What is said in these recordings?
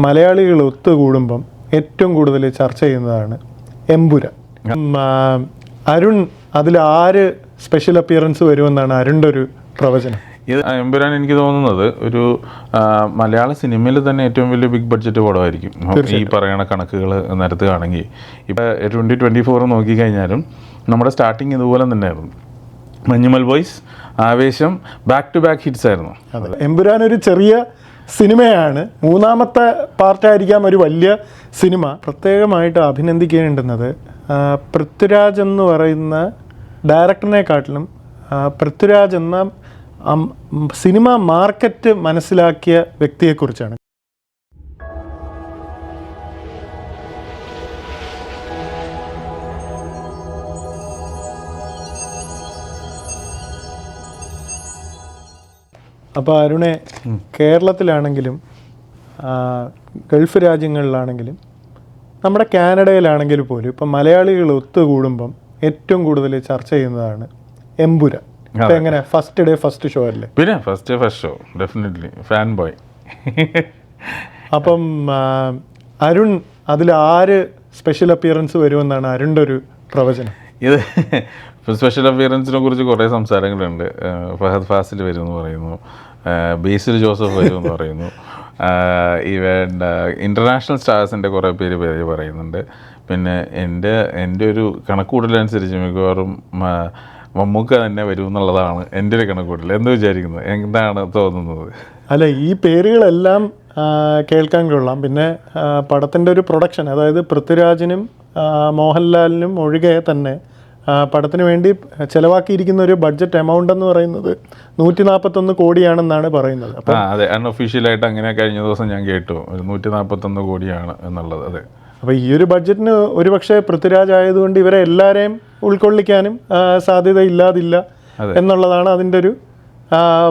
മലയാളികൾ ഒത്തുകൂടുമ്പം ഏറ്റവും കൂടുതൽ ചർച്ച ചെയ്യുന്നതാണ് എമ്പുരാൻ. അരുൺ അതിൽ ആര് സ്പെഷ്യൽ അപ്പിയറൻസ് വരുമെന്നാണ് അരുണിൻ്റെ ഒരു പ്രവചനം? ഇത് എമ്പുരാൻ എനിക്ക് തോന്നുന്നത് ഒരു മലയാള സിനിമയിൽ തന്നെ ഏറ്റവും വലിയ ബിഗ് ബഡ്ജറ്റ് പടമായിരിക്കും. ഈ പറയുന്ന കണക്കുകൾ നിരത്തുകയാണെങ്കിൽ ഇപ്പം 2024 നോക്കിക്കഴിഞ്ഞാലും നമ്മുടെ സ്റ്റാർട്ടിങ് ഇതുപോലെ തന്നെയായിരുന്നു. മഞ്ഞുമൽ ബോയ്സ്, ആവേശം, ബാക്ക് ടു ബാക്ക് ഹിറ്റ്സ് ആയിരുന്നു. എമ്പുരാൻ ഒരു ചെറിയ സിനിമയാണ്, മൂന്നാമത്തെ പാർട്ടായിരിക്കാം ഒരു വലിയ സിനിമ. പ്രത്യേകമായിട്ട് അഭിനന്ദിക്കേണ്ടുന്നത് പൃഥ്വിരാജ് എന്ന് പറയുന്ന ഡയറക്ടറിനെക്കാട്ടിലും പൃഥ്വിരാജ് എന്ന സിനിമ മാർക്കറ്റ് മനസ്സിലാക്കിയ വ്യക്തിയെക്കുറിച്ചാണ്. അപ്പോൾ അരുണെ, കേരളത്തിലാണെങ്കിലും ഗൾഫ് രാജ്യങ്ങളിലാണെങ്കിലും നമ്മുടെ കാനഡയിലാണെങ്കിൽ പോലും ഇപ്പം മലയാളികൾ ഒത്തുകൂടുമ്പം ഏറ്റവും കൂടുതൽ ചർച്ച ചെയ്യുന്നതാണ് എമ്പുരാൻ. എങ്ങനെ ഫസ്റ്റ് ഡേ ഫസ്റ്റ് ഷോ അല്ലേ? പിന്നെ first show definitely fan boy. അപ്പം അരുൺ അതിൽ ആര് സ്പെഷ്യൽ അപ്പിയറൻസ് വരുമെന്നാണ് അരുണിൻ്റെ ഒരു പ്രവചനം? ഇത് സ്പെഷ്യൽ അപ്പിയറൻസിനെ കുറിച്ച് കുറേ സംസാരങ്ങളുണ്ട്. ഫഹദ് ഫാസിൽ വരുമെന്ന് പറയുന്നു, ബേസിൽ ജോസഫ് വരുമെന്ന് പറയുന്നു, ഈവൻ ഇൻ്റർനാഷണൽ സ്റ്റാർസിൻ്റെ കുറേ പേര് പറയുന്നുണ്ട്. പിന്നെ എൻ്റെ ഒരു കണക്കൂടലനുസരിച്ച് മിക്കവാറും മമ്മൂക്ക തന്നെ വരും എന്നുള്ളതാണ് എൻ്റെ ഒരു കണക്കൂട്ടൽ. എന്ത് വിചാരിക്കുന്നത്, എന്താണ് തോന്നുന്നത്? അല്ല, ഈ പേരുകളെല്ലാം കേൾക്കാൻ കൊള്ളാം. പിന്നെ പടത്തിൻ്റെ ഒരു പ്രൊഡക്ഷൻ, അതായത് പൃഥ്വിരാജിനും മോഹൻലാലിനും ഒഴികെ തന്നെ പടത്തിന് വേണ്ടി ചിലവാക്കിയിരിക്കുന്ന ഒരു ബഡ്ജറ്റ് എമൗണ്ട് എന്ന് പറയുന്നത് 141 കോടിയാണെന്നാണ് പറയുന്നത്. അപ്പം അതെ, അൺഒഫീഷ്യലായിട്ട് അങ്ങനെ കഴിഞ്ഞ ദിവസം ഞാൻ കേട്ടു, ഒരു 141 കോടിയാണ് എന്നുള്ളത്. അതെ, അപ്പോൾ ഈ ഒരു ബഡ്ജറ്റിന് ഒരുപക്ഷെ പൃഥ്വിരാജ് ആയതുകൊണ്ട് ഇവരെ എല്ലാവരെയും ഉൾക്കൊള്ളിക്കാനും സാധ്യത ഇല്ലാതില്ല എന്നുള്ളതാണ് അതിൻ്റെ ഒരു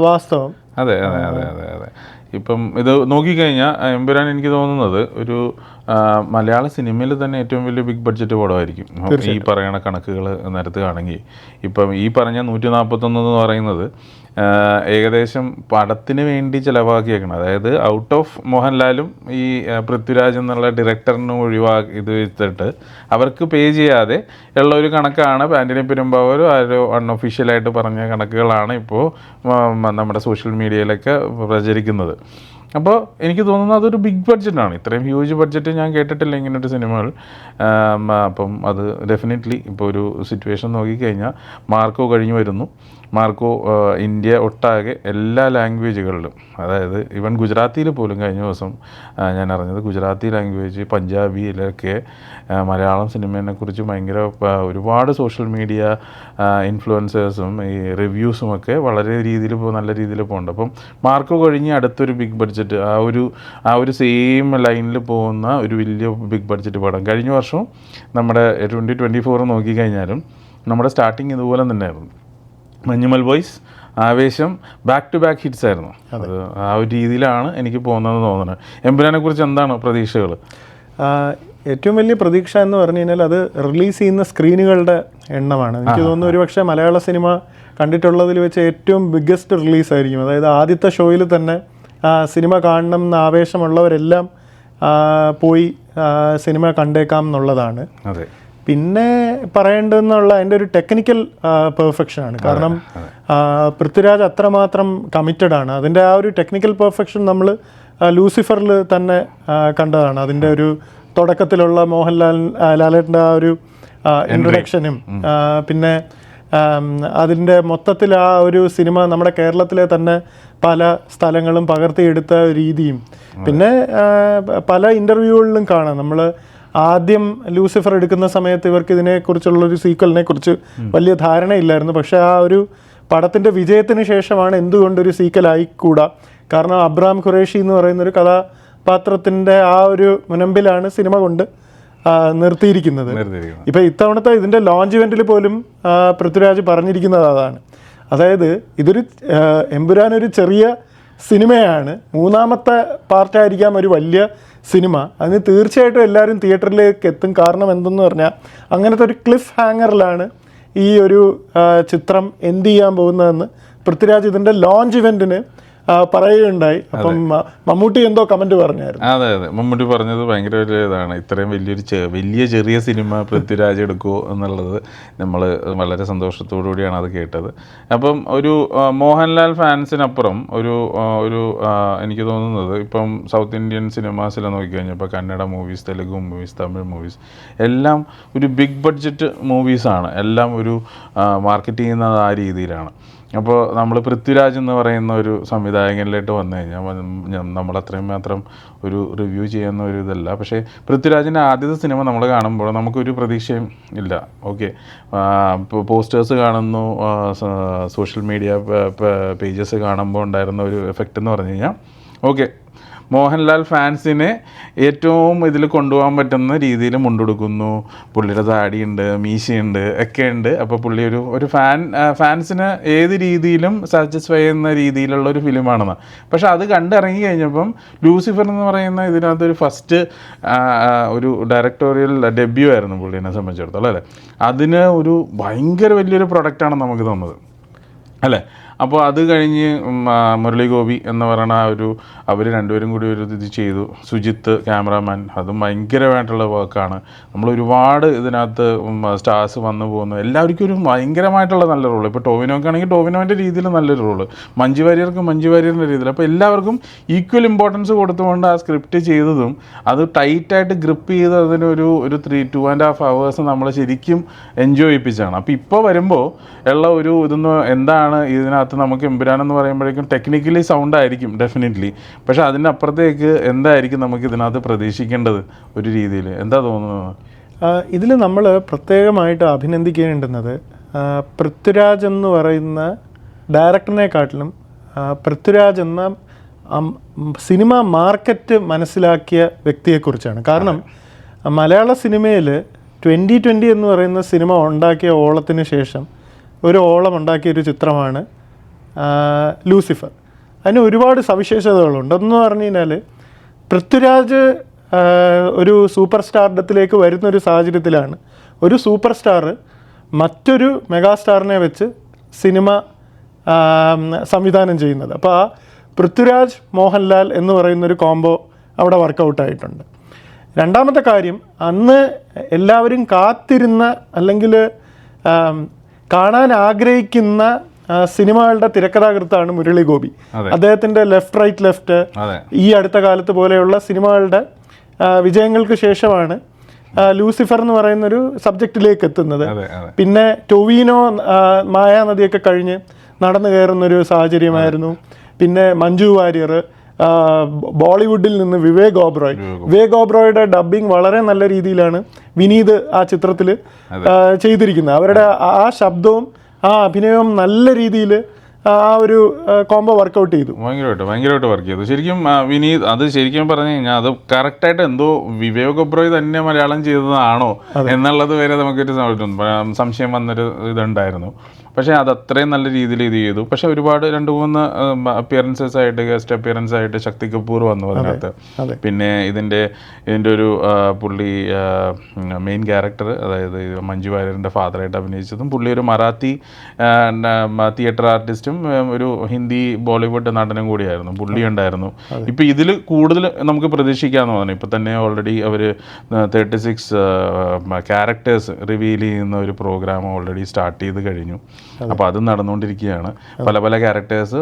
വാസ്തവം. അതെ അതെ അതെ അതെ അതെ ഇപ്പം ഇത് നോക്കിക്കഴിഞ്ഞാൽ എമ്പുരാൻ എനിക്ക് തോന്നുന്നത് ഒരു മലയാള സിനിമയിൽ തന്നെ ഏറ്റവും വലിയ ബിഗ് ബഡ്ജറ്റ് പടമായിരിക്കും. ഈ പറയുന്ന കണക്കുകൾ നിരത്തുകയാണെങ്കിൽ ഇപ്പം ഈ പറഞ്ഞ 141 എന്ന് പറയുന്നത് ഏകദേശം പടത്തിന് വേണ്ടി ചിലവാക്കിയേക്കണം. അതായത് ഔട്ട് ഓഫ് മോഹൻലാലും ഈ പൃഥ്വിരാജ് എന്നുള്ള ഡയറക്ടറിനും ഇത് വെച്ചിട്ട് അവർക്ക് പേ ചെയ്യാതെ ഉള്ള ഒരു കണക്കാണ് ആൻ്റണി പെരുമ്പാവൂർ ആരോ അൺഒഫീഷ്യലായിട്ട് പറഞ്ഞ കണക്കുകളാണ് ഇപ്പോൾ നമ്മുടെ സോഷ്യൽ മീഡിയയിലൊക്കെ പ്രചരിക്കുന്നത്. അപ്പോൾ എനിക്ക് തോന്നുന്നത് അതൊരു ബിഗ് ബഡ്ജറ്റാണ്. ഇത്രയും ഹ്യൂജ് ബഡ്ജറ്റ് ഞാൻ കേട്ടിട്ടില്ല ഇങ്ങനൊരു സിനിമകൾ. അപ്പം അത് ഡെഫിനറ്റ്ലി ഇപ്പോൾ ഒരു സിറ്റുവേഷൻ നോക്കിക്കഴിഞ്ഞാൽ മാർക്കോ കഴിഞ്ഞ് വരുന്നു. മാർക്കോ ഇന്ത്യ ഒട്ടാകെ എല്ലാ ലാംഗ്വേജുകളിലും, അതായത് ഈവൻ ഗുജറാത്തിയിൽ പോലും കഴിഞ്ഞ ദിവസം ഞാൻ അറിഞ്ഞത് ഗുജറാത്തി ലാംഗ്വേജ്, പഞ്ചാബിയിലൊക്കെ മലയാളം സിനിമയെക്കുറിച്ച് ഭയങ്കര ഒരുപാട് സോഷ്യൽ മീഡിയ ഇൻഫ്ലുവൻസേഴ്സും ഈ റിവ്യൂസും ഒക്കെ വളരെ നല്ല രീതിയിൽ പോകുന്നുണ്ട്. അപ്പം മാർക്കോ കഴിഞ്ഞ് അടുത്തൊരു ബിഗ് ബഡ്ജറ്റ് ആ ഒരു സെയിം ലൈനിൽ പോകുന്ന ഒരു വലിയ ബിഗ് ബഡ്ജറ്റ് പടം കഴിഞ്ഞ വർഷം നമ്മുടെ 2024 നോക്കിക്കഴിഞ്ഞാലും നമ്മുടെ സ്റ്റാർട്ടിങ് ഇതുപോലെ തന്നെയായിരുന്നു. മഞ്ഞുമൽ ബോയ്സ്, ആവേശം, ബാക്ക് ടു ബാക്ക് ഹിറ്റ്സ് ആയിരുന്നു. അത് ആ ഒരു രീതിയിലാണ് എനിക്ക് പോകുന്നതെന്ന് തോന്നുന്നത്. എമ്പുരാനെ കുറിച്ച് എന്താണ് പ്രതീക്ഷകൾ? ഏറ്റവും വലിയ പ്രതീക്ഷ എന്ന് പറഞ്ഞു കഴിഞ്ഞാൽ അത് റിലീസ് ചെയ്യുന്ന സ്ക്രീനുകളുടെ എണ്ണമാണ്. എനിക്ക് തോന്നുന്നു ഒരുപക്ഷെ മലയാള സിനിമ കണ്ടിട്ടുള്ളതിൽ വെച്ച് ഏറ്റവും ബിഗ്ഗസ്റ്റ് റിലീസായിരിക്കും. അതായത് ആദ്യത്തെ ഷോയിൽ തന്നെ സിനിമ കാണണം എന്ന ആവേശമുള്ളവരെല്ലാം പോയി സിനിമ കണ്ടേക്കാം എന്നുള്ളതാണ്. അതെ, പിന്നെ പറയേണ്ടതെന്നുള്ള അതിൻ്റെ ഒരു ടെക്നിക്കൽ പെർഫെക്ഷനാണ്. കാരണം പൃഥ്വിരാജ് അത്രമാത്രം കമ്മിറ്റഡ് ആണ്. അതിൻ്റെ ആ ഒരു ടെക്നിക്കൽ പെർഫെക്ഷൻ നമ്മൾ ലൂസിഫറിൽ തന്നെ കണ്ടതാണ്. അതിൻ്റെ ഒരു തുടക്കത്തിലുള്ള ലാലേട്ടൻ്റെ ആ ഒരു ഇൻട്രൊഡക്ഷനും പിന്നെ അതിൻ്റെ മൊത്തത്തിൽ ആ ഒരു സിനിമ നമ്മുടെ കേരളത്തിലെ തന്നെ പല സ്ഥലങ്ങളും പകർത്തിയെടുത്ത രീതിയും പിന്നെ പല ഇൻ്റർവ്യൂകളിലും കാണാം. നമ്മൾ ആദ്യം ലൂസിഫർ എടുക്കുന്ന സമയത്ത് ഇവർക്ക് ഇതിനെക്കുറിച്ചുള്ളൊരു സീക്വലിനെ കുറിച്ച് വലിയ ധാരണയില്ലായിരുന്നു. പക്ഷേ ആ ഒരു പടത്തിൻ്റെ വിജയത്തിന് ശേഷമാണ് എന്തുകൊണ്ടൊരു സീക്വൽ ആയിക്കൂടാ, കാരണം അബ്രാം ഖുറേഷി എന്ന് പറയുന്നൊരു കഥാപാത്രത്തിൻ്റെ ആ ഒരു മുനമ്പിലാണ് സിനിമ കൊണ്ട് നിർത്തിയിരിക്കുന്നത്. ഇപ്പം ഇത്തവണത്തെ ഇതിൻ്റെ ലോഞ്ച് ഇവൻറ്റിൽ പോലും പൃഥ്വിരാജ് പറഞ്ഞിരിക്കുന്നത് അതാണ്. അതായത് ഇതൊരു എമ്പുരാൻ ഒരു ചെറിയ സിനിമയാണ്, മൂന്നാമത്തെ പാർട്ടായിരിക്കാം ഒരു വലിയ സിനിമ. അതിന് തീർച്ചയായിട്ടും എല്ലാവരും തിയേറ്ററിലേക്ക് എത്തും. കാരണം എന്തെന്ന് പറഞ്ഞാൽ അങ്ങനത്തെ ഒരു ക്ലിഫ് ഹാങ്ങറിലാണ് ഈ ഒരു ചിത്രം എന്ത് ചെയ്യാൻ പോകുന്നതെന്ന് പൃഥ്വിരാജ് ഇതിൻ്റെ ലോഞ്ച് ഇവൻറ്റിന് പറയുകയുണ്ടായി. അപ്പം മമ്മൂട്ടി എന്തോ കമന്റ് പറഞ്ഞായിരുന്നു. അതെ അതെ, മമ്മൂട്ടി പറഞ്ഞത് ഭയങ്കര ഒരു ഇതാണ്, ഇത്രയും വലിയ ചെറിയ സിനിമ പൃഥ്വിരാജ് എടുക്കുമോ എന്നുള്ളത് നമ്മൾ വളരെ സന്തോഷത്തോടു കൂടിയാണ് അത് കേട്ടത്. അപ്പം ഒരു മോഹൻലാൽ ഫാൻസിനപ്പുറം ഒരു എനിക്ക് തോന്നുന്നത് ഇപ്പം സൗത്ത് ഇന്ത്യൻ സിനിമാസിൽ നോക്കിക്കഴിഞ്ഞാൽ ഇപ്പോൾ Kannada movies, Telugu movies, Tamil movies എല്ലാം ഒരു ബിഗ് ബഡ്ജറ്റ് മൂവീസാണ്. എല്ലാം ഒരു മാർക്കറ്റ് ചെയ്യുന്നത് ആ രീതിയിലാണ്. അപ്പോൾ നമ്മൾ പൃഥ്വിരാജ് എന്ന് പറയുന്ന ഒരു സംവിധായകനിലേക്ക് വന്നു കഴിഞ്ഞാൽ നമ്മളത്രയും മാത്രം ഒരു റിവ്യൂ ചെയ്യുന്ന ഒരു ഇതല്ല. പക്ഷേ പൃഥ്വിരാജിൻ്റെ ആദ്യത്തെ സിനിമ നമ്മൾ കാണുമ്പോൾ നമുക്കൊരു പ്രതീക്ഷയും ഇല്ല. ഓക്കെ, പോസ്റ്റേഴ്സ് കാണുന്നു, സോഷ്യൽ മീഡിയ പേജസ് കാണുമ്പോൾ ഉണ്ടായിരുന്ന ഒരു എഫക്റ്റ് എന്ന് പറഞ്ഞു കഴിഞ്ഞാൽ ഓക്കെ, മോഹൻലാൽ ഫാൻസിനെ ഏറ്റവും ഇതിൽ കൊണ്ടുപോകാൻ പറ്റുന്ന രീതിയിൽ മുണ്ടെടുക്കുന്നു, പുള്ളിയുടെ താടിയുണ്ട്, മീശയുണ്ട്, ഒക്കെ ഉണ്ട്. അപ്പോൾ പുള്ളി ഒരു ഫാൻസിന് ഏത് രീതിയിലും സാറ്റിസ്ഫൈ ചെയ്യുന്ന രീതിയിലുള്ള ഒരു ഫിലിമാണെന്ന്. പക്ഷെ അത് കണ്ടിറങ്ങി കഴിഞ്ഞപ്പം ലൂസിഫർ എന്ന് പറയുന്ന ഇതിനകത്തൊരു ഫസ്റ്റ് ഒരു ഡയറക്ടോറിയൽ ഡെബ്യൂ ആയിരുന്നു പുള്ളിനെ സംബന്ധിച്ചിടത്തോളം അല്ലേ. അതിന് ഒരു ഭയങ്കര വലിയൊരു പ്രൊഡക്റ്റാണ് നമുക്ക് തന്നത് അല്ലേ. അപ്പോൾ അത് കഴിഞ്ഞ് മുരളി ഗോപി എന്ന് പറയുന്ന അവർ രണ്ടുപേരും കൂടി ഒരു ഇത് ചെയ്തു. സുജിത്ത് ക്യാമറാമാൻ, അതും ഭയങ്കരമായിട്ടുള്ള വർക്കാണ്. നമ്മൾ ഒരുപാട് ഇതിനകത്ത് സ്റ്റാർസ് വന്നു പോകുന്നു. എല്ലാവർക്കും ഒരു ഭയങ്കരമായിട്ടുള്ള നല്ല റോള്. ഇപ്പോൾ ടോവിനോക്കാണെങ്കിൽ ടോവിനോൻ്റെ രീതിയിൽ നല്ലൊരു റോള്, മഞ്ജു വാര്യറിൻ്റെ രീതിയിൽ. അപ്പോൾ എല്ലാവർക്കും ഈക്വൽ ഇമ്പോർട്ടൻസ് കൊടുത്തുകൊണ്ട് ആ സ്ക്രിപ്റ്റ് ചെയ്തതും അത് ടൈറ്റായിട്ട് ഗ്രിപ്പ് ചെയ്ത് അതിനൊരു 2.5 hours നമ്മൾ ശരിക്കും എൻജോയ് ചെയ്യിപ്പിച്ചാണ്. അപ്പോൾ ഇപ്പോൾ വരുമ്പോൾ ഉള്ള ഒരു ഇതൊന്നും എന്താണ് ഇതിനകത്ത് നമുക്ക് എമ്പുരാൻ എന്ന് പറയുമ്പോഴേക്കും ടെക്നിക്കലി സൗണ്ട് ആയിരിക്കും ഡെഫിനറ്റ്ലി, പക്ഷെ അതിൻ്റെ അപ്പുറത്തേക്ക് എന്തായിരിക്കും നമുക്ക് ഇതിനകത്ത് പ്രതീക്ഷിക്കേണ്ടത് ഒരു രീതിയിൽ, എന്താ തോന്നുന്നത്? ഇതിൽ നമ്മൾ പ്രത്യേകമായിട്ട് അഭിനന്ദിക്കേണ്ടുന്നത് പൃഥ്വിരാജ് എന്ന് പറയുന്ന ഡയറക്ടറിനെക്കാട്ടിലും പൃഥ്വിരാജ് എന്ന സിനിമ മാർക്കറ്റ് മനസ്സിലാക്കിയ വ്യക്തിയെക്കുറിച്ചാണ്. കാരണം മലയാള സിനിമയിൽ 2020 എന്ന് പറയുന്ന സിനിമ ഉണ്ടാക്കിയ ഓളത്തിന് ശേഷം ഒരു ഓളം ഉണ്ടാക്കിയൊരു ചിത്രമാണ് ലൂസിഫർ. അതിന് ഒരുപാട് സവിശേഷതകളുണ്ട്. ഒന്ന് പറഞ്ഞു കഴിഞ്ഞാൽ പൃഥ്വിരാജ് ഒരു സൂപ്പർ സ്റ്റാർഡത്തിലേക്ക് വരുന്നൊരു സാഹചര്യത്തിലാണ് ഒരു സൂപ്പർ സ്റ്റാർ മറ്റൊരു മെഗാസ്റ്റാറിനെ വെച്ച് സിനിമ സംവിധാനം ചെയ്യുന്നത്. അപ്പോൾ ആ പൃഥ്വിരാജ് മോഹൻലാൽ എന്ന് പറയുന്നൊരു കോംബോ അവിടെ വർക്കൗട്ടായിട്ടുണ്ട്. രണ്ടാമത്തെ കാര്യം, അന്ന് എല്ലാവരും കാത്തിരുന്ന അല്ലെങ്കിൽ കാണാൻ ആഗ്രഹിക്കുന്ന സിനിമകളുടെ തിരക്കഥാകൃത്താണ് മുരളി ഗോപി. അദ്ദേഹത്തിൻ്റെ ലെഫ്റ്റ് ഈ അടുത്ത കാലത്ത് പോലെയുള്ള സിനിമകളുടെ വിജയങ്ങൾക്ക് ശേഷമാണ് ലൂസിഫർ എന്ന് പറയുന്നൊരു സബ്ജക്റ്റിലേക്ക് എത്തുന്നത്. പിന്നെ ടൊവിനോ മായാനദിയൊക്കെ കഴിഞ്ഞ് നടന്നു കയറുന്നൊരു സാഹചര്യമായിരുന്നു. പിന്നെ മഞ്ജു വാര്യർ, ബോളിവുഡിൽ നിന്ന് വിവേക് ഓബ്രോയുടെ ഡബ്ബിങ് വളരെ നല്ല രീതിയിലാണ് വിനീത് ആ ചിത്രത്തിൽ ചെയ്തിരിക്കുന്നത്. അവരുടെ ആ ശബ്ദവും ആ അഭിനയവും നല്ല രീതിയിൽ ആ ഒരു കോംബോ വർക്കൗട്ട് ചെയ്തു, ഭയങ്കരമായിട്ട് വർക്ക് ചെയ്തു. ശരിക്കും വിനീത് അത് ശരിക്കും പറഞ്ഞു കഴിഞ്ഞാൽ അത് കറക്റ്റായിട്ട് എന്തോ വിവേക് ഒബ്രോയ് തന്നെ മലയാളം ചെയ്തതാണോ എന്നുള്ളത് വരെ നമുക്കൊരു സംശയം വന്നൊരു ഇതുണ്ടായിരുന്നു. പക്ഷേ അത് അത്രയും നല്ല രീതിയിൽ ഇത് ചെയ്തു. പക്ഷെ ഒരുപാട് 2-3 അപ്പിയറൻസസ് ആയിട്ട്, ഗസ്റ്റ് അപ്പിയറൻസ് ആയിട്ട് ശക്തി കപൂർ വന്നു അതിനകത്ത്. പിന്നെ ഇതിൻ്റെ ഒരു പുള്ളി മെയിൻ ക്യാരക്ടർ, അതായത് മഞ്ജു വാര്യറിൻ്റെ ഫാദറായിട്ട് അഭിനയിച്ചതും പുള്ളി ഒരു മറാത്തി തിയേറ്റർ ആർട്ടിസ്റ്റും ഒരു ഹിന്ദി ബോളിവുഡ് നടനും കൂടിയായിരുന്നു, പുള്ളി ഉണ്ടായിരുന്നു. ഇപ്പം ഇതിൽ കൂടുതൽ നമുക്ക് പ്രതീക്ഷിക്കാമെന്ന് തോന്നുന്നു. ഇപ്പം തന്നെ ഓൾറെഡി അവർ 36 ക്യാരക്ടേഴ്സ് റിവീൽ ചെയ്യുന്ന ഒരു പ്രോഗ്രാം ഓൾറെഡി സ്റ്റാർട്ട് ചെയ്ത് കഴിഞ്ഞു. അപ്പോൾ അത് നടന്നുകൊണ്ടിരിക്കുകയാണ്. പല ക്യാരക്ടേഴ്സ്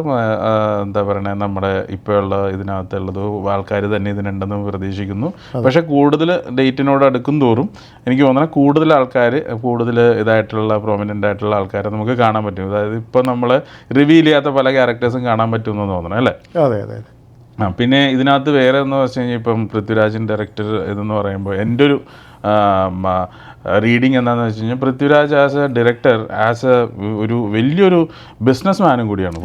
എന്താ പറയുക, നമ്മുടെ ഇപ്പോഴുള്ള ഇതിനകത്തുള്ളത് ആൾക്കാർ തന്നെ ഇതിനുണ്ടെന്ന് പ്രതീക്ഷിക്കുന്നു. പക്ഷേ കൂടുതൽ ഡേറ്റിനോട് അടുക്കും തോറും എനിക്ക് തോന്നുന്നത് കൂടുതൽ ആൾക്കാർ, കൂടുതൽ ഇതായിട്ടുള്ള പ്രോമിനൻ്റ് ആയിട്ടുള്ള ആൾക്കാരെ നമുക്ക് കാണാൻ പറ്റും. അതായത് ഇപ്പോൾ നമ്മൾ റിവീൽ ചെയ്യാത്ത പല ക്യാരക്ടേഴ്സും കാണാൻ പറ്റുമെന്ന് തോന്നണം അല്ലേ? അതെ. പിന്നെ ഇതിനകത്ത് വേറെ എന്ന് വെച്ച് കഴിഞ്ഞാൽ ഇപ്പം പൃഥ്വിരാജിൻ ഡയറക്ടർ ഇതെന്ന് പറയുമ്പോൾ എൻ്റെ ഒരു റീഡിങ് എന്താണെന്ന് വെച്ച് കഴിഞ്ഞാൽ Prithviraj as A director, as A ഒരു വലിയൊരു ബിസിനസ് മാനും കൂടിയാണ്.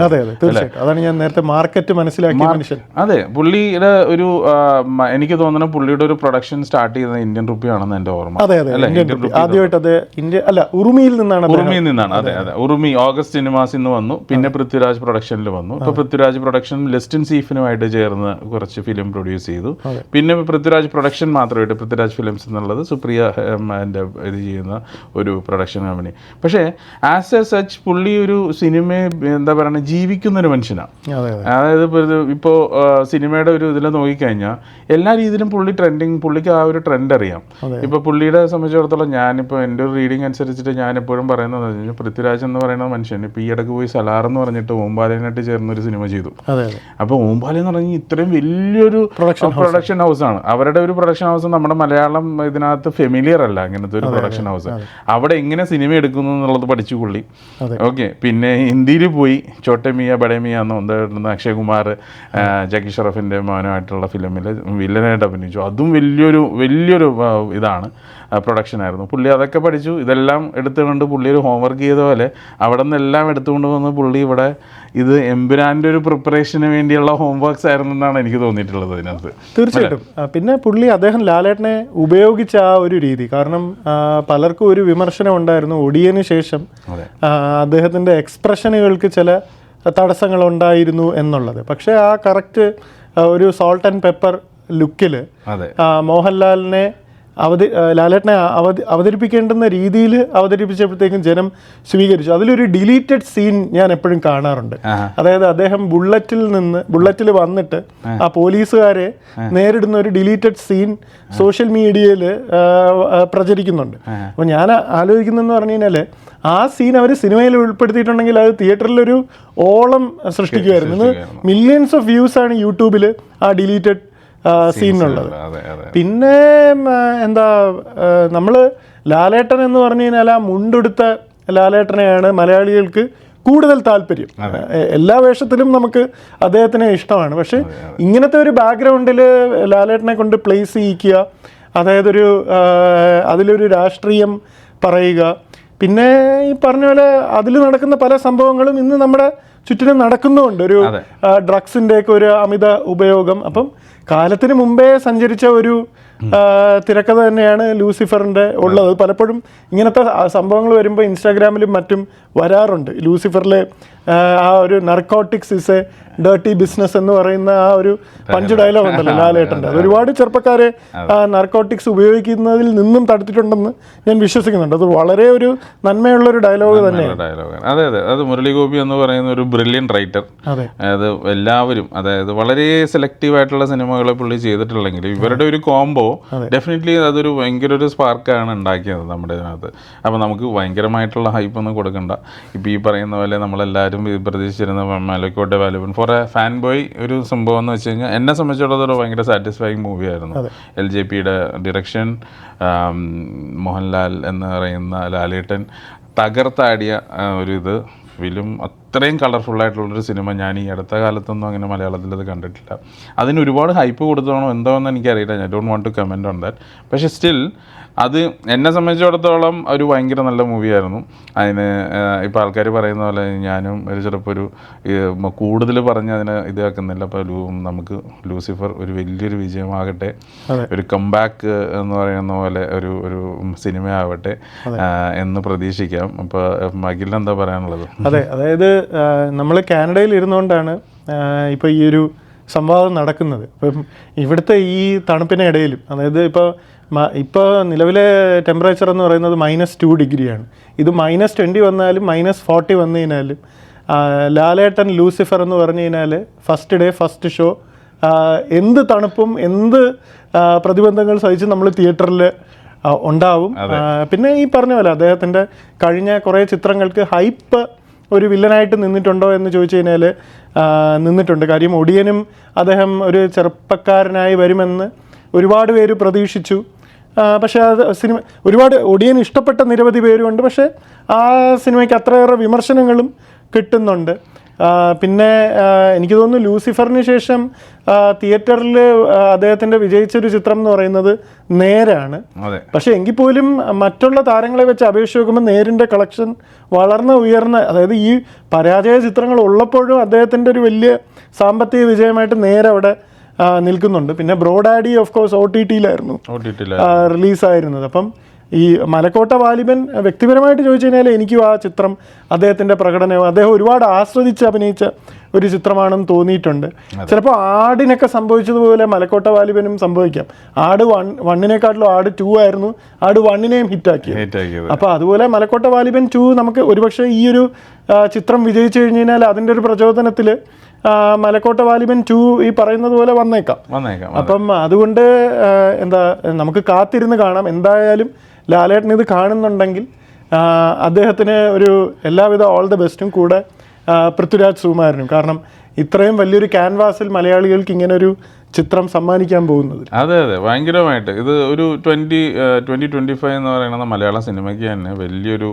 അതാണ് ഞാൻ നേരത്തെ മാർക്കറ്റ് മനസ്സിലാക്കിയ മനുഷ്യൻ. അതെ, പുള്ളിയുടെ ഒരു എനിക്ക് തോന്നുന്നു പുള്ളിയുടെ ഒരു പ്രൊഡക്ഷൻ സ്റ്റാർട്ട് ചെയ്തത് ഇന്ത്യൻ റുപ്പി ആണെന്ന് എൻ്റെ ഓർമ്മ. ആദ്യമായിട്ട് അത് ഉറുമിയിൽ നിന്നാണ്. അതെ, ഉറുമി ഓഗസ്റ്റ് സിനിമാസിൽ നിന്ന് വന്നു. പിന്നെ പൃഥ്വിരാജ് പ്രൊഡക്ഷനിൽ വന്നു. ഇപ്പോൾ പൃഥ്വിരാജ് പ്രൊഡക്ഷൻ ലെസ്റ്റിൻ സീഫിനുമായിട്ട് ചേർന്ന് കുറച്ച് ഫിലിം പ്രൊഡ്യൂസ് ചെയ്തു. പിന്നെ പൃഥ്വിരാജ് പ്രൊഡക്ഷൻ മാത്രമായിട്ട് പൃഥ്വിരാജ് ഫിലിംസ് എന്നുള്ളത് സുപ്രിയ എൻ്റെ ഇത് ചെയ്യുന്ന ഒരു പ്രൊഡക്ഷൻ കമ്പനി. പക്ഷേ ആസ് എ സച്ച് പുള്ളി ഒരു സിനിമയെ എന്താ പറയുക ജീവിക്കുന്നൊരു മനുഷ്യനാണ്. അതായത് ഇപ്പോൾ സിനിമയുടെ ഒരു ഇതിൽ നോക്കിക്കഴിഞ്ഞാൽ എല്ലാ രീതിയിലും പുള്ളിക്ക് ആ ഒരു ട്രെൻഡ് അറിയാം. ഇപ്പോൾ പുള്ളിയുടെ സംബന്ധിച്ചിടത്തോളം ഞാനിപ്പോൾ എൻ്റെ ഒരു റീഡിങ് അനുസരിച്ചിട്ട് ഞാൻ എപ്പോഴും പറയുന്നത് വെച്ചാൽ പൃഥ്വിരാജ് എന്ന് പറയുന്ന മനുഷ്യൻ ഇപ്പോൾ ഈ ഇടയ്ക്ക് പോയി സലാർ എന്ന് പറഞ്ഞിട്ട് ഓംബാലനായിട്ട് ചേർന്നൊരു സിനിമ ചെയ്തു. അപ്പോൾ ഓംബാല എന്ന് പറഞ്ഞാൽ ഇത്രയും വലിയൊരു പ്രൊഡക്ഷൻ ഹൗസാണ്. അവരുടെ ഒരു പ്രൊഡക്ഷൻ ഹൗസ് നമ്മുടെ മലയാളം ഇതിനകത്ത് ഫെമിലിയർ അല്ല. അങ്ങനത്തെ ഒരു പ്രൊഡക്ഷൻ ഹൗസ് അവിടെ എങ്ങനെ സിനിമ എടുക്കുന്നു എന്നുള്ളത് പഠിച്ചു പുള്ളി. ഓക്കെ, പിന്നെ ഹിന്ദിയിൽ പോയി ചോട്ടെ മിയ ബഡേ മിയ എന്ന് അക്ഷയ് കുമാർ ജാക്കി ഷറഫിൻ്റെ മോനുമായിട്ടുള്ള ഫിലിമിൽ വില്ലനായിട്ട് അഭിനയിച്ചു. അതും വലിയൊരു ഇതാണ്, പ്രൊഡക്ഷനായിരുന്നു. പുള്ളി അതൊക്കെ പഠിച്ചു. ഇതെല്ലാം എടുത്തുകൊണ്ട് പുള്ളി ഒരു ഹോംവർക്ക് ചെയ്ത പോലെ അവിടെ നിന്നെല്ലാം എടുത്തുകൊണ്ട് വന്ന് പുള്ളി ഇവിടെ ഇത് എമ്പുരാൻ്റെ ഒരു പ്രിപ്പറേഷന് വേണ്ടിയുള്ള ഹോംവർക്ക്സ് ആയിരുന്നു എന്നാണ് എനിക്ക് തോന്നിയിട്ടുള്ളത് ഇതിനകത്ത്. തീർച്ചയായിട്ടും. പിന്നെ അദ്ദേഹം ലാലേട്ടനെ ഉപയോഗിച്ച ആ ഒരു രീതി, കാരണം പലർക്കും ഒരു വിമർശനം ഉണ്ടായിരുന്നു ഒടിയന് ശേഷം അദ്ദേഹത്തിൻ്റെ എക്സ്പ്രഷനുകൾക്ക് ചില തടസ്സങ്ങളുണ്ടായിരുന്നു എന്നുള്ളത്. പക്ഷേ ആ കറക്റ്റ് ഒരു സോൾട്ട് ആൻഡ് പെപ്പർ ലുക്കിൽ മോഹൻലാലിനെ ലാലേട്ടനെ അവതരിപ്പിക്കേണ്ടുന്ന രീതിയിൽ അവതരിപ്പിച്ചപ്പോഴത്തേക്കും ജനം സ്വീകരിച്ചു. അതിലൊരു ഡിലീറ്റഡ് സീൻ ഞാൻ എപ്പോഴും കാണാറുണ്ട്. അതായത് അദ്ദേഹം ബുള്ളറ്റിൽ വന്നിട്ട് ആ പോലീസുകാരെ നേരിടുന്ന ഒരു ഡിലീറ്റഡ് സീൻ സോഷ്യൽ മീഡിയയിൽ പ്രചരിക്കുന്നുണ്ട്. അപ്പോൾ ഞാൻ ആലോചിക്കുന്നതെന്ന് പറഞ്ഞു കഴിഞ്ഞാൽ ആ സീൻ അവർ സിനിമയിൽ ഉൾപ്പെടുത്തിയിട്ടുണ്ടെങ്കിൽ അത് തിയേറ്ററിലൊരു ഓളം സൃഷ്ടിക്കുമായിരുന്നു. മില്യൺസ് ഓഫ് വ്യൂസ് ആണ് യൂട്യൂബിൽ ആ ഡിലീറ്റഡ് സീനുള്ളത്. പിന്നെ എന്താ, നമ്മൾ ലാലേട്ടൻ എന്ന് പറഞ്ഞു കഴിഞ്ഞാൽ ആ മുണ്ടെടുത്ത ലാലേട്ടനെയാണ് മലയാളികൾക്ക് കൂടുതൽ താല്പര്യം. എല്ലാ വേഷത്തിലും നമുക്ക് അദ്ദേഹത്തിനെ ഇഷ്ടമാണ്. പക്ഷെ ഇങ്ങനത്തെ ഒരു ബാക്ക്ഗ്രൗണ്ടിൽ ലാലേട്ടനെ കൊണ്ട് പ്ലേസ് ചെയ്യിക്കുക, അതായത് അതിലൊരു രാഷ്ട്രീയം പറയുക, പിന്നെ ഈ പറഞ്ഞ പോലെ അതിൽ നടക്കുന്ന പല സംഭവങ്ങളും ഇന്ന് നമ്മുടെ ചുറ്റിനും നടക്കുന്നുമുണ്ട്. ഒരു ഡ്രഗ്സിൻ്റെയൊക്കെ ഒരു അമിത ഉപയോഗം. അപ്പം കാലത്തിന് മുമ്പേ സഞ്ചരിച്ച ഒരു തിരക്കഥ തന്നെയാണ് ലൂസിഫറിൻ്റെ ഉള്ളത്. പലപ്പോഴും ഇങ്ങനത്തെ സംഭവങ്ങൾ വരുമ്പോൾ ഇൻസ്റ്റാഗ്രാമിലും മറ്റും വരാറുണ്ട്. ലൂസിഫറിലെ ആ ഒരു narcotics is A dirty business എന്ന് പറയുന്ന ആ ഒരു പഞ്ച് ഡയലോഗ് ഉണ്ടല്ലോ ലാലേട്ടൻ്റെ, അത് ഒരുപാട് ചെറുപ്പക്കാരെ നർക്കോട്ടിക്സ് ഉപയോഗിക്കുന്നതിൽ നിന്നും തടുത്തിട്ടുണ്ടെന്ന് ഞാൻ വിശ്വസിക്കുന്നുണ്ട്. അത് വളരെ ഒരു നന്മയുള്ളൊരു ഡയലോഗ് തന്നെയാണ്. അതെ, അത് മുരളി ഗോപി എന്ന് പറയുന്ന ഒരു ബ്രില്യൻറ്റ് റൈറ്റർ. അത് എല്ലാവരും, അതായത് വളരെ സെലക്റ്റീവ് ആയിട്ടുള്ള സിനിമകളെ പുള്ളി ചെയ്തിട്ടുണ്ടെങ്കിൽ ഇവരുടെ ഒരു കോംബോ ഡെഫിനറ്റ്ലി അതൊരു ഭയങ്കര ഒരു സ്പാർക്കാണ് ഉണ്ടാക്കിയത് നമ്മുടെ ഇതിനകത്ത്. അപ്പോൾ നമുക്ക് ഭയങ്കരമായിട്ടുള്ള ഹൈപ്പ് ഒന്നും കൊടുക്കണ്ട. ഇപ്പോൾ ഈ പറയുന്ന പോലെ നമ്മളെല്ലാവരും പ്രതീക്ഷിച്ചിരുന്ന Malaikottai Vaaliban for a fan boy ഒരു സംഭവം എന്ന് വെച്ച് കഴിഞ്ഞാൽ എന്നെ സംബന്ധിച്ചിടത്തോളം ഭയങ്കര സാറ്റിസ്ഫൈങ് മൂവിയായിരുന്നു. LJPയുടെ ഡിറക്ഷൻ, മോഹൻലാൽ എന്ന് പറയുന്ന ലാലേട്ടൻ തകർത്താടിയ ഒരു ഫിലിം, അത്രയും കളർഫുള്ളായിട്ടുള്ളൊരു സിനിമ ഞാൻ ഈ അടുത്ത കാലത്തൊന്നും അങ്ങനെ മലയാളത്തിൽ അത് കണ്ടിട്ടില്ല. അതിന് ഒരുപാട് ഹൈപ്പ് കൊടുത്തതാണോ എന്തോ എന്ന് എനിക്കറിയില്ല. I don't want to comment on that. പക്ഷേ സ്റ്റിൽ അത് എന്നെ സംബന്ധിച്ചിടത്തോളം ഒരു ഭയങ്കര നല്ല മൂവിയായിരുന്നു. അതിന് ഇപ്പോൾ ആൾക്കാർ പറയുന്ന പോലെ ഞാനും ചിലപ്പോൾ ഒരു കൂടുതൽ പറഞ്ഞ് അതിനെ ഇതാക്കുന്നില്ല. അപ്പോൾ നമുക്ക് ലൂസിഫർ ഒരു വലിയൊരു വിജയമാകട്ടെ, ഒരു കംബാക്ക് എന്ന് പറയുന്ന പോലെ ഒരു സിനിമയാവട്ടെ എന്ന് പ്രതീക്ഷിക്കാം. അപ്പോൾ അഖിലിന് എന്താ പറയാനുള്ളത്? അതെ, അതായത് നമ്മൾ കാനഡയിൽ ഇരുന്നുകൊണ്ടാണ് ഇപ്പോൾ ഈ ഒരു സംവാദം നടക്കുന്നത്. ഇപ്പം ഇവിടുത്തെ ഈ തണുപ്പിനിടയിലും, അതായത് ഇപ്പോൾ നിലവിലെ ടെമ്പറേച്ചർ എന്ന് പറയുന്നത് -2 ഡിഗ്രിയാണ്. ഇത് -20 വന്നാലും -40 വന്നു കഴിഞ്ഞാലും ലാലേട്ടൻ ലൂസിഫർ എന്ന് പറഞ്ഞു കഴിഞ്ഞാൽ ഫസ്റ്റ് ഡേ ഫസ്റ്റ് ഷോ എന്ത് തണുപ്പും എന്ത് പ്രതിബന്ധങ്ങൾ സഹിച്ച് നമ്മൾ തിയേറ്ററിൽ ഉണ്ടാവും. പിന്നെ ഈ പറഞ്ഞ പോലെ അദ്ദേഹത്തിൻ്റെ കഴിഞ്ഞ കുറേ ചിത്രങ്ങൾക്ക് ഹൈപ്പ് ഒരു വില്ലനായിട്ട് നിന്നിട്ടുണ്ടോ എന്ന് ചോദിച്ചു കഴിഞ്ഞാൽ നിന്നിട്ടുണ്ട്. കാര്യം ഒടിയനും അദ്ദേഹം ഒരു ചെറുപ്പക്കാരനായി വരുമെന്ന് ഒരുപാട് പേര് പ്രതീക്ഷിച്ചു. പക്ഷേ അത് സിനിമ ഒരുപാട് ഒടിയൻ ഇഷ്ടപ്പെട്ട നിരവധി പേരുമുണ്ട്. പക്ഷേ ആ സിനിമയ്ക്ക് അത്രയേറെ വിമർശനങ്ങളും കിട്ടുന്നുണ്ട്. പിന്നെ എനിക്ക് തോന്നുന്നു ലൂസിഫറിന് ശേഷം തിയേറ്ററിൽ അദ്ദേഹത്തിൻ്റെ വിജയിച്ചൊരു ചിത്രം എന്ന് പറയുന്നത് നേരാണ്. പക്ഷേ എങ്കിൽ പോലും മറ്റുള്ള താരങ്ങളെ വെച്ച് അപേക്ഷിച്ച് നോക്കുമ്പോൾ നേരിൻ്റെ കളക്ഷൻ ഉയർന്ന, അതായത് ഈ പരാജയ ചിത്രങ്ങൾ ഉള്ളപ്പോഴും അദ്ദേഹത്തിൻ്റെ ഒരു വലിയ സാമ്പത്തിക വിജയമായിട്ട് നേരെ അവിടെ നിൽക്കുന്നുണ്ട്. പിന്നെ ബ്രോഡാഡി ഓഫ് കോഴ്സ് OTT-യിലായിരുന്നു റിലീസായിരുന്നത്. അപ്പം ഈ മലക്കോട്ട വാലിബൻ വ്യക്തിപരമായിട്ട് ചോദിച്ചു കഴിഞ്ഞാൽ എനിക്കും ആ ചിത്രം അദ്ദേഹത്തിൻ്റെ പ്രകടനവും അദ്ദേഹം ഒരുപാട് ആസ്വദിച്ച് അഭിനയിച്ച ഒരു ചിത്രമാണെന്ന് തോന്നിയിട്ടുണ്ട്. ചിലപ്പോൾ ആടിനൊക്കെ സംഭവിച്ചതുപോലെ മലക്കോട്ട വാലിബനും സംഭവിക്കാം. ആട് 1-നെക്കാട്ടിലും ആട് 2 ആയിരുന്നു ആട് 1-നെയും ഹിറ്റാക്കിയത്. അപ്പോൾ അതുപോലെ മലക്കോട്ട വാലിബൻ 2 നമുക്ക് ഒരുപക്ഷെ ഈ ഒരു ചിത്രം വിജയിച്ചു കഴിഞ്ഞാൽ അതിൻ്റെ ഒരു പ്രചോദനത്തിൽ മലക്കോട്ട വാലിബൻ 2 ഈ പറയുന്നത് പോലെ വന്നേക്കാം. അപ്പം അതുകൊണ്ട് എന്താ നമുക്ക് കാത്തിരുന്ന് കാണാം. എന്തായാലും ലാലേട്ടൻ ഇത് കാണുന്നുണ്ടെങ്കിൽ അദ്ദേഹത്തിന് ഒരു എല്ലാവിധ ഓൾ ദ ബെസ്റ്റും, കൂടെ പൃഥ്വിരാജ് സുകുമാരനും. കാരണം ഇത്രയും വലിയൊരു ക്യാൻവാസിൽ മലയാളികൾക്ക് ഇങ്ങനെ ഒരു ചിത്രം സമ്മാനിക്കാൻ പോകുന്നത്. അതെ അതെ, ഭയങ്കരമായിട്ട് ഇത് ഒരു 2025 എന്ന് പറയുന്നത് മലയാള സിനിമയ്ക്ക് തന്നെ വലിയൊരു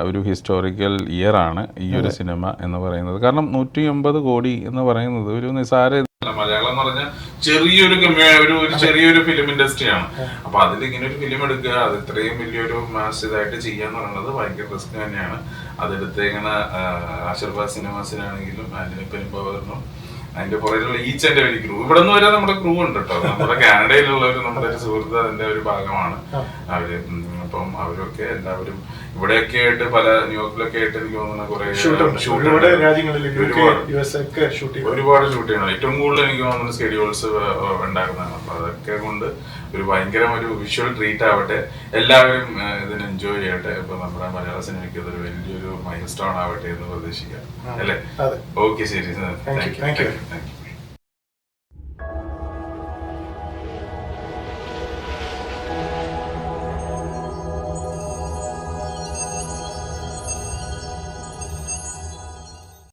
ഒരു ഹിസ്റ്റോറിക്കൽ ഇയർ ആണ് ഈ ഒരു സിനിമ എന്ന് പറയുന്നത്. കാരണം 180 കോടി എന്ന് പറയുന്നത് ഒരു നിസാര മലയാളം എന്ന് പറഞ്ഞാൽ ചെറിയൊരു ഫിലിം ഇൻഡസ്ട്രിയാണ്. അപ്പൊ അതിൽ ഇങ്ങനെ ഒരു ഫിലിം എടുക്കുക, അത് ഇത്രയും വലിയൊരു മാസ് ഇതായിട്ട് ചെയ്യാന്ന് പറയുന്നത് ഭയങ്കര റിസ്ക് തന്നെയാണ്. അതെടുത്ത് ഇങ്ങനെ ആശീർവാദ് സിനിമാസിനാണെങ്കിലും ആന്റണി പെരുമ്പാവൂരിനും അതിന്റെ പുറകിലുള്ള ഈച്ച് ആൻഡ് എവരി ക്രൂ, ഇവിടെ നിന്ന് വരെ നമ്മുടെ ക്രൂ ഉണ്ട് കേട്ടോ. നമ്മുടെ കാനഡയിലുള്ള നമ്മുടെ ഒരു സുഹൃത്ത് അതിന്റെ ഒരു ഭാഗമാണ് അവര്. അപ്പം അവരൊക്കെ എല്ലാവരും ഇവിടെയൊക്കെ ആയിട്ട് പല ന്യൂയോർക്കിലൊക്കെ ആയിട്ട് എനിക്ക് തോന്നുന്ന കുറെ ഒരുപാട് ഷൂട്ട് ചെയ്യണം. ഏറ്റവും കൂടുതൽ എനിക്ക് തോന്നുന്ന ഷെഡ്യൂൾസ് ഉണ്ടാക്കുന്നതാണ്. അപ്പൊ അതൊക്കെ കൊണ്ട് ഒരു ഭയങ്കര ഒരു വിഷ്വൽ ട്രീറ്റ് ആവട്ടെ, എല്ലാവരും ഇതിന് എൻജോയ് ചെയ്യട്ടെ. ഇപ്പൊ നമ്മുടെ മലയാള സിനിമയ്ക്ക് അതൊരു വലിയൊരു മൈൽ സ്റ്റോൺ ആവട്ടെ എന്ന് പ്രതീക്ഷിക്കാം, അല്ലേ? ഓക്കെ, ശരി, താങ്ക് യു.